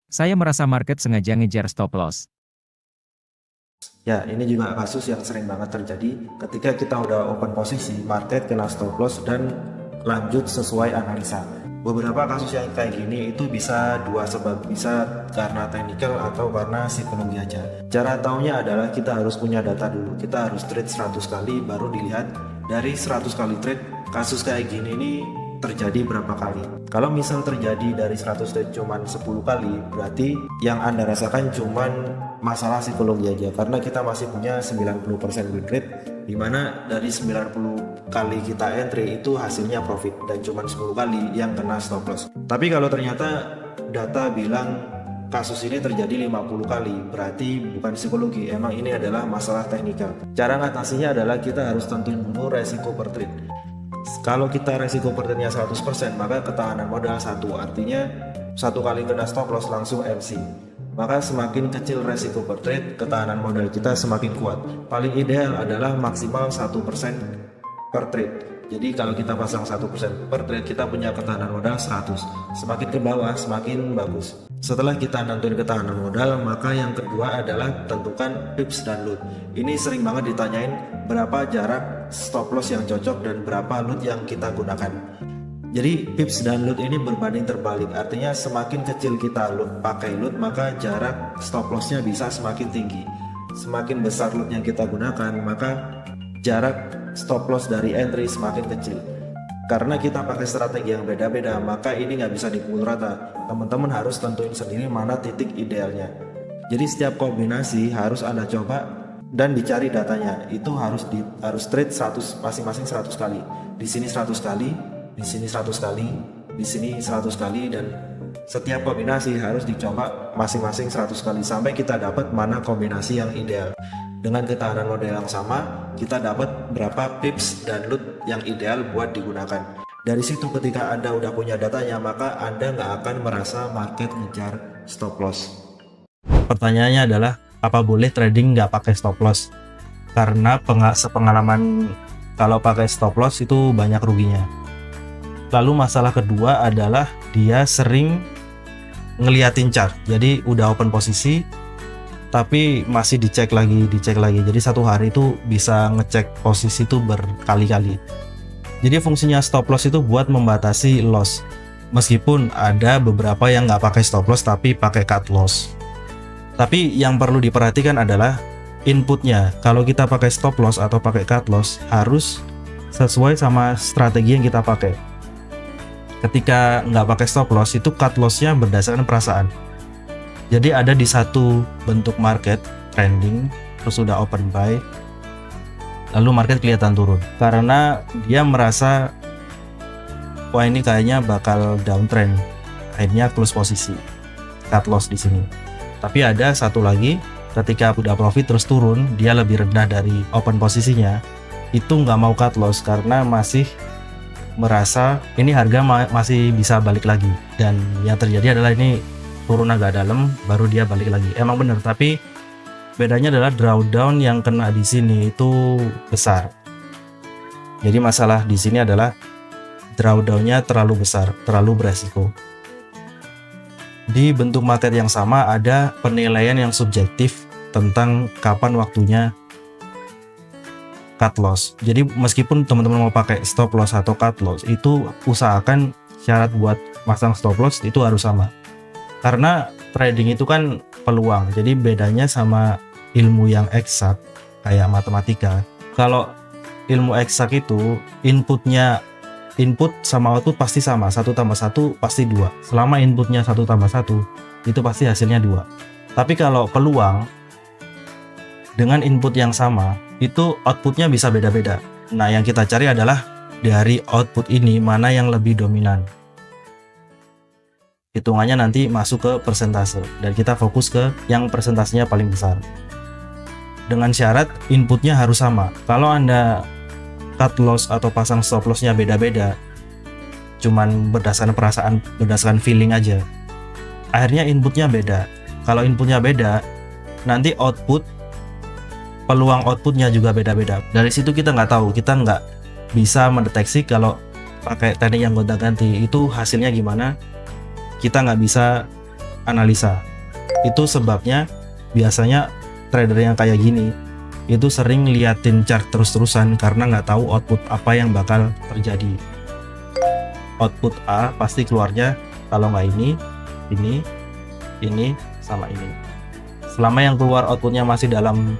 Saya merasa market sengaja ngejar stop loss. Ya, ini juga kasus yang sering banget terjadi ketika kita udah open posisi, market kena stop loss dan lanjut sesuai analisa. Beberapa kasus yang kayak gini itu bisa dua sebab, bisa karena teknikal atau karena psikologi aja. Cara taunya adalah kita harus punya data dulu, kita harus trade 100 kali baru dilihat dari 100 kali trade kasus kayak gini ini terjadi berapa kali. Kalau misal terjadi dari 100 trade cuman 10 kali, berarti yang Anda rasakan cuman masalah psikologi aja, karena kita masih punya 90% win rate, dimana dari 90 kali kita entry itu hasilnya profit dan cuman 10 kali yang kena stop loss. Tapi kalau ternyata data bilang kasus ini terjadi 50 kali, berarti bukan psikologi, emang ini adalah masalah teknikal. Cara ngatasinya adalah kita harus tentuin dulu resiko per trade. Kalau kita resiko per trade-nya 100%, maka ketahanan modal 1, artinya satu kali kena stop loss langsung MC. Maka semakin kecil resiko per trade, ketahanan modal kita semakin kuat. Paling ideal adalah maksimal 1% per trade. Jadi kalau kita pasang 1% per trade, kita punya ketahanan modal 100. Semakin ke bawah semakin bagus. Setelah kita nentuin ketahanan modal, maka yang kedua adalah tentukan pips dan loot. Ini sering banget ditanyain berapa jarak stop loss yang cocok dan berapa loot yang kita gunakan. Jadi pips dan loot ini berbanding terbalik, artinya semakin kecil kita pakai loot, maka jarak stop lossnya bisa semakin tinggi. Semakin besar loot yang kita gunakan, maka jarak stop loss dari entry semakin kecil. Karena kita pakai strategi yang beda-beda, maka ini nggak bisa dipukul rata. Teman-teman harus tentuin sendiri mana titik idealnya. Jadi setiap kombinasi harus Anda coba dan dicari datanya. Itu harus trade 100 masing-masing 100 kali. Di sini 100 kali, di sini 100 kali, di sini 100 kali, dan setiap kombinasi harus dicoba masing-masing 100 kali sampai kita dapat mana kombinasi yang ideal. Dengan ketahanan modal yang sama, kita dapat berapa pips dan loot yang ideal buat digunakan. Dari situ ketika Anda udah punya datanya, maka Anda nggak akan merasa market ngejar stop loss. Pertanyaannya adalah, apa boleh trading nggak pakai stop loss? Karena sepengalaman kalau pakai stop loss itu banyak ruginya. Lalu masalah kedua adalah dia sering ngeliatin chart. Jadi udah open posisi tapi masih dicek lagi. Jadi satu hari itu bisa ngecek posisi itu berkali-kali. Jadi fungsinya stop loss itu buat membatasi loss. Meskipun ada beberapa yang nggak pakai stop loss tapi pakai cut loss. Tapi yang perlu diperhatikan adalah inputnya. Kalau kita pakai stop loss atau pakai cut loss harus sesuai sama strategi yang kita pakai. Ketika nggak pakai stop loss itu cut lossnya berdasarkan perasaan. Jadi ada di satu bentuk market trending, terus sudah open buy, lalu market kelihatan turun karena dia merasa wah ini kayaknya bakal downtrend, akhirnya close posisi, cut loss di sini. Tapi ada satu lagi, ketika udah profit terus turun, dia lebih rendah dari open posisinya, itu nggak mau cut loss karena masih merasa ini harga masih bisa balik lagi, dan yang terjadi adalah ini turun agak dalam baru dia balik lagi. Emang bener, tapi bedanya adalah drawdown yang kena di sini itu besar. Jadi masalah di sini adalah drawdownnya terlalu besar, terlalu beresiko. Di bentuk market yang sama ada penilaian yang subjektif tentang kapan waktunya cut loss. Jadi meskipun teman-teman mau pakai stop loss atau cut loss, itu usahakan syarat buat masang stop loss itu harus sama. Karena trading itu kan peluang, jadi bedanya sama ilmu yang eksak kayak matematika. Kalau ilmu eksak itu input sama output pasti sama, 1 tambah 1 pasti 2. Selama inputnya 1 tambah 1 itu pasti hasilnya 2. Tapi kalau peluang dengan input yang sama itu outputnya bisa beda-beda. Nah yang kita cari adalah dari output ini mana yang lebih dominan. Hitungannya nanti masuk ke persentase dan kita fokus ke yang persentasenya paling besar. Dengan syarat inputnya harus sama. Kalau Anda cut loss atau pasang stop lossnya beda-beda, cuman berdasarkan perasaan, berdasarkan feeling aja, akhirnya inputnya beda. Kalau inputnya beda, nanti peluang outputnya juga beda-beda. Dari situ kita nggak tahu, kita nggak bisa mendeteksi kalau pakai teknik yang gonta-ganti itu hasilnya gimana. Kita nggak bisa analisa. Itu sebabnya biasanya trader yang kayak gini itu sering liatin chart terus-terusan karena nggak tahu output apa yang bakal terjadi. Output A pasti keluarnya kalau nggak ini, sama ini. Selama yang keluar outputnya masih dalam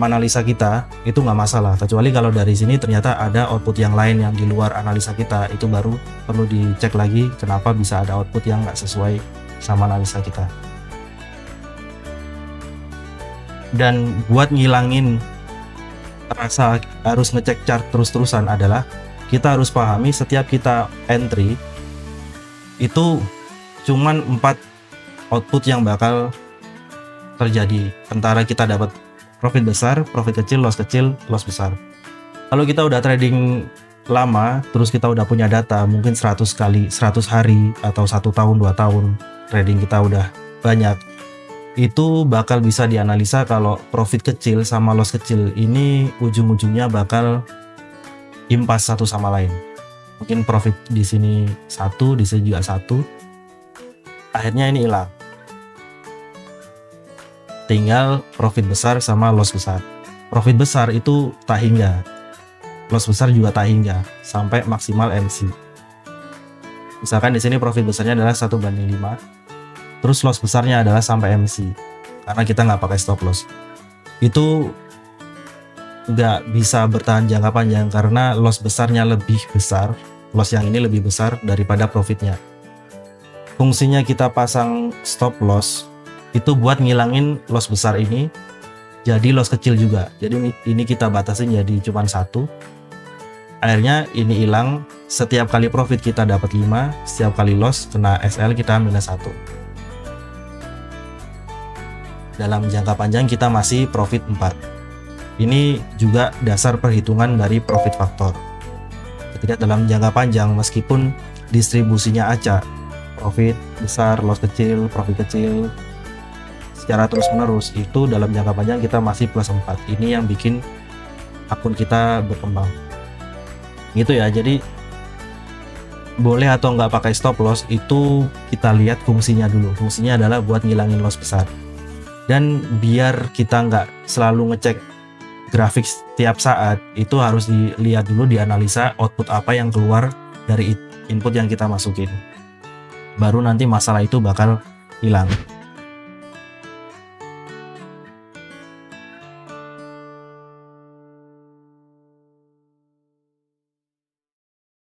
analisa kita, itu nggak masalah. Kecuali kalau dari sini ternyata ada output yang lain yang di luar analisa kita, itu baru perlu dicek lagi kenapa bisa ada output yang nggak sesuai sama analisa kita. Dan buat ngilangin rasa harus ngecek chart terus-terusan adalah kita harus pahami setiap kita entry itu cuman 4 output yang bakal terjadi antara kita dapat profit besar, profit kecil, loss besar. Kalau kita udah trading lama, terus kita udah punya data mungkin 100 hari atau 1 tahun, 2 tahun trading kita udah banyak, itu bakal bisa dianalisa kalau profit kecil sama loss kecil ini ujung-ujungnya bakal impas satu sama lain. Mungkin profit di sini 1, di sini juga 1. Akhirnya ini hilang. Tinggal profit besar sama loss besar. Profit besar itu tak hingga. Loss besar juga tak hingga sampai maksimal MC. Misalkan di sini profit besarnya adalah 1/5. Terus loss besarnya adalah sampai MC karena kita nggak pakai stop loss. Itu nggak bisa bertahan jangka panjang karena loss besarnya lebih besar, loss yang ini lebih besar daripada profitnya. Fungsinya kita pasang stop loss itu buat ngilangin loss besar ini jadi loss kecil juga. Jadi ini kita batasin jadi cuma 1. Akhirnya ini hilang. Setiap kali profit kita dapat 5, setiap kali loss kena SL kita minus 1. Dalam jangka panjang kita masih profit 4. Ini juga dasar perhitungan dari profit factor. Ketika dalam jangka panjang meskipun distribusinya acak, profit besar, loss kecil, profit kecil secara terus menerus, itu dalam jangka panjang kita masih plus 4. Ini yang bikin akun kita berkembang. Gitu ya. Jadi boleh atau nggak pakai stop loss itu kita lihat fungsinya dulu. Fungsinya adalah buat ngilangin loss besar. Dan biar kita nggak selalu ngecek grafik setiap saat, itu harus dilihat dulu, dianalisa output apa yang keluar dari input yang kita masukin. Baru nanti masalah itu bakal hilang.